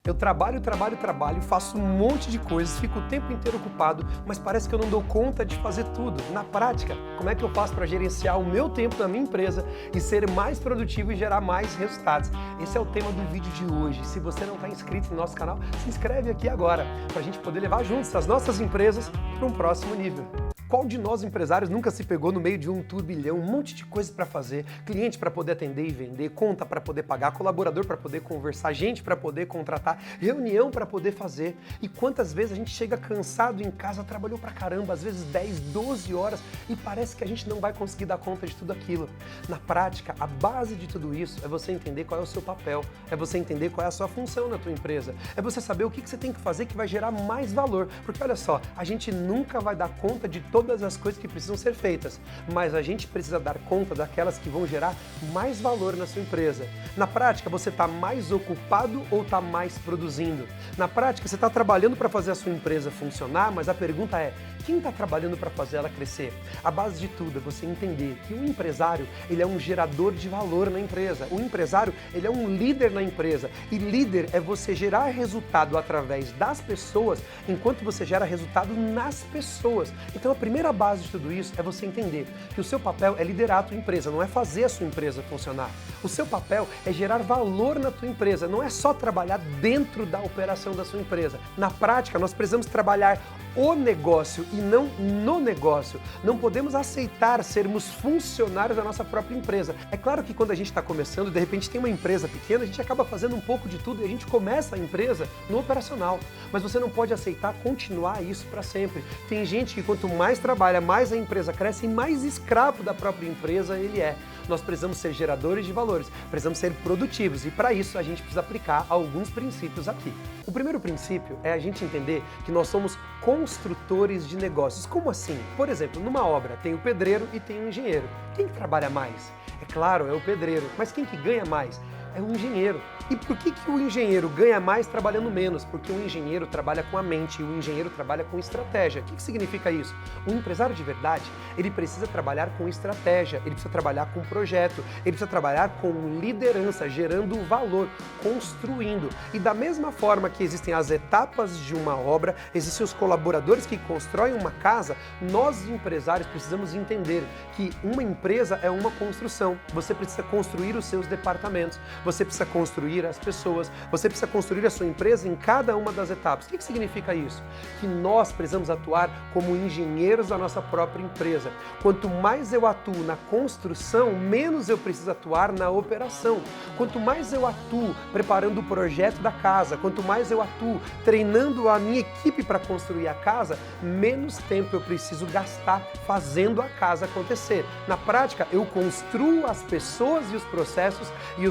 Eu trabalho, faço um monte de coisas, fico o tempo inteiro ocupado, mas parece que eu não dou conta de fazer tudo. Na prática, como é que eu faço para gerenciar o meu tempo na minha empresa e ser mais produtivo e gerar mais resultados? Esse é o tema do vídeo de hoje. Se você não está inscrito no nosso canal, se inscreve aqui agora, para a gente poder levar juntos as nossas empresas para um próximo nível. Qual de nós empresários nunca se pegou no meio de um turbilhão, um monte de coisa para fazer, cliente para poder atender e vender, conta para poder pagar, colaborador para poder conversar, gente para poder contratar, reunião para poder fazer? E quantas vezes a gente chega cansado em casa, trabalhou pra caramba, às vezes 10, 12 horas e parece que a gente não vai conseguir dar conta de tudo aquilo. Na prática, a base de tudo isso é você entender qual é o seu papel, é você entender qual é a sua função na tua empresa, é você saber o que você tem que fazer que vai gerar mais valor, porque olha só, a gente nunca vai dar conta de todas as coisas que precisam ser feitas, mas a gente precisa dar conta daquelas que vão gerar mais valor na sua empresa. Na prática, você está mais ocupado ou está mais produzindo? Na prática, você está trabalhando para fazer a sua empresa funcionar, mas a pergunta é, quem está trabalhando para fazer ela crescer? A base de tudo é você entender que o empresário, ele é um gerador de valor na empresa. O empresário, ele é um líder na empresa. E líder é você gerar resultado através das pessoas, enquanto você gera resultado nas pessoas. Então a primeira base de tudo isso é você entender que o seu papel é liderar a tua empresa, não é fazer a sua empresa funcionar. O seu papel é gerar valor na tua empresa, não é só trabalhar dentro da operação da sua empresa. Na prática, nós precisamos trabalhar o negócio e não no negócio. Não podemos aceitar sermos funcionários da nossa própria empresa. É claro que quando a gente está começando, de repente tem uma empresa pequena, a gente acaba fazendo um pouco de tudo e a gente começa a empresa no operacional. Mas você não pode aceitar continuar isso para sempre. Tem gente que quanto mais trabalha, mais a empresa cresce e mais escravo da própria empresa ele é. Nós precisamos ser geradores de valores, precisamos ser produtivos e para isso a gente precisa aplicar alguns princípios aqui. O primeiro princípio é a gente entender que nós somos construtores de negócios. Como assim? Por exemplo, numa obra tem o pedreiro e tem o engenheiro. Quem que trabalha mais? É claro, é o pedreiro. Mas quem que ganha mais? É o engenheiro. E por que o engenheiro ganha mais trabalhando menos? Porque o engenheiro trabalha com a mente, o engenheiro trabalha com estratégia. O que significa isso? O empresário de verdade, ele precisa trabalhar com estratégia, ele precisa trabalhar com projeto, ele precisa trabalhar com liderança, gerando valor, construindo. E da mesma forma que existem as etapas de uma obra, existem os colaboradores que constroem uma casa, nós empresários precisamos entender que uma empresa é uma construção. Você precisa construir os seus departamentos. Você precisa construir as pessoas, você precisa construir a sua empresa em cada uma das etapas. O que significa isso? Que nós precisamos atuar como engenheiros da nossa própria empresa. Quanto mais eu atuo na construção, menos eu preciso atuar na operação. Quanto mais eu atuo preparando o projeto da casa, quanto mais eu atuo treinando a minha equipe para construir a casa, menos tempo eu preciso gastar fazendo a casa acontecer. Na prática, eu construo as pessoas e os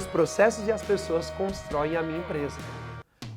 processos e as pessoas constroem a minha empresa.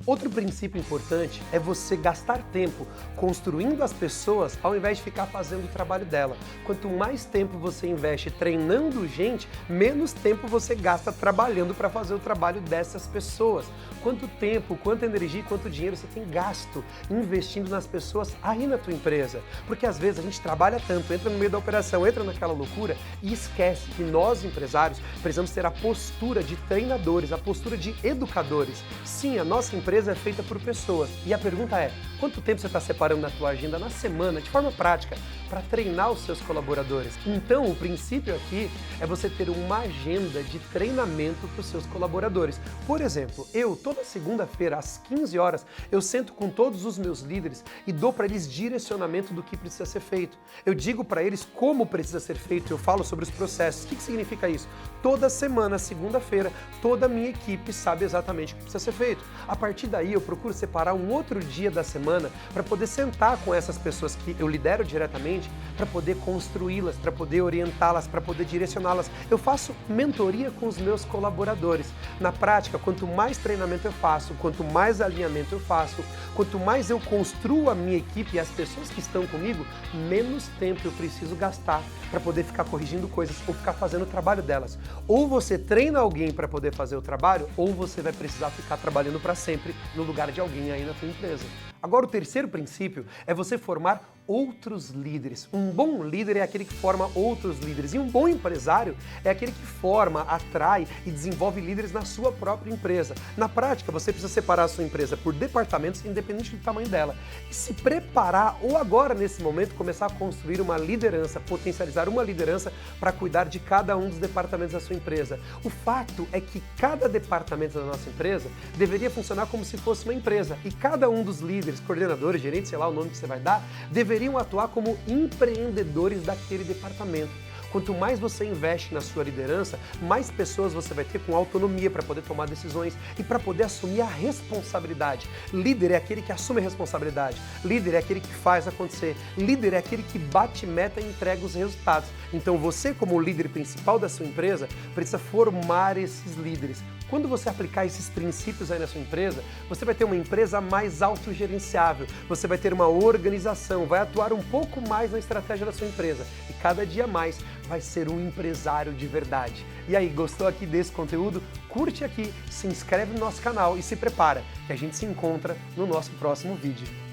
Outro princípio importante é você gastar tempo construindo as pessoas ao invés de ficar fazendo o trabalho dela. Quanto mais tempo você investe treinando gente, menos tempo você gasta trabalhando para fazer o trabalho dessas pessoas. Quanto tempo, quanta energia e quanto dinheiro você tem gasto investindo nas pessoas aí na tua empresa? Porque às vezes a gente trabalha tanto, entra no meio da operação, entra naquela loucura e esquece que nós empresários precisamos ter a postura de treinadores, a postura de educadores. Sim, a nossa empresa é feita por pessoas. E a pergunta é, quanto tempo você está separando na tua agenda, na semana, de forma prática, para treinar os seus colaboradores? Então, o princípio aqui é você ter uma agenda de treinamento para os seus colaboradores. Por exemplo, eu, toda segunda-feira, às 15 horas, eu sento com todos os meus líderes e dou para eles direcionamento do que precisa ser feito. Eu digo para eles como precisa ser feito, eu falo sobre os processos. O que significa isso? Toda semana, segunda-feira, toda a minha equipe sabe exatamente o que precisa ser feito. A partir daí, eu procuro separar um outro dia da semana para poder sentar com essas pessoas que eu lidero diretamente, para poder construí-las, para poder orientá-las, para poder direcioná-las. Eu faço mentoria com os meus colaboradores. Na prática, quanto mais treinamento eu faço, quanto mais alinhamento eu faço, quanto mais eu construo a minha equipe e as pessoas que estão comigo, menos tempo eu preciso gastar para poder ficar corrigindo coisas ou ficar fazendo o trabalho delas. Ou você treina alguém para poder fazer o trabalho, ou você vai precisar ficar trabalhando para sempre no lugar de alguém aí na sua empresa. Agora, o terceiro princípio é você formar outros líderes. Um bom líder é aquele que forma outros líderes. E um bom empresário é aquele que forma, atrai e desenvolve líderes na sua própria empresa. Na prática, você precisa separar a sua empresa por departamentos, independente do tamanho dela. E se preparar, ou agora, nesse momento, começar a construir uma liderança, potencializar uma liderança para cuidar de cada um dos departamentos da sua empresa. O fato é que cada departamento da nossa empresa deveria funcionar como se fosse uma empresa. E cada um dos líderes, coordenadores, gerentes, sei lá o nome que você vai dar, deveriam atuar como empreendedores daquele departamento. Quanto mais você investe na sua liderança, mais pessoas você vai ter com autonomia para poder tomar decisões e para poder assumir a responsabilidade. Líder é aquele que assume a responsabilidade. Líder é aquele que faz acontecer. Líder é aquele que bate meta e entrega os resultados. Então você, como líder principal da sua empresa, precisa formar esses líderes. Quando você aplicar esses princípios aí na sua empresa, você vai ter uma empresa mais autogerenciável, você vai ter uma organização, vai atuar um pouco mais na estratégia da sua empresa e cada dia mais vai ser um empresário de verdade. E aí, gostou aqui desse conteúdo? Curte aqui, se inscreve no nosso canal e se prepara, que a gente se encontra no nosso próximo vídeo.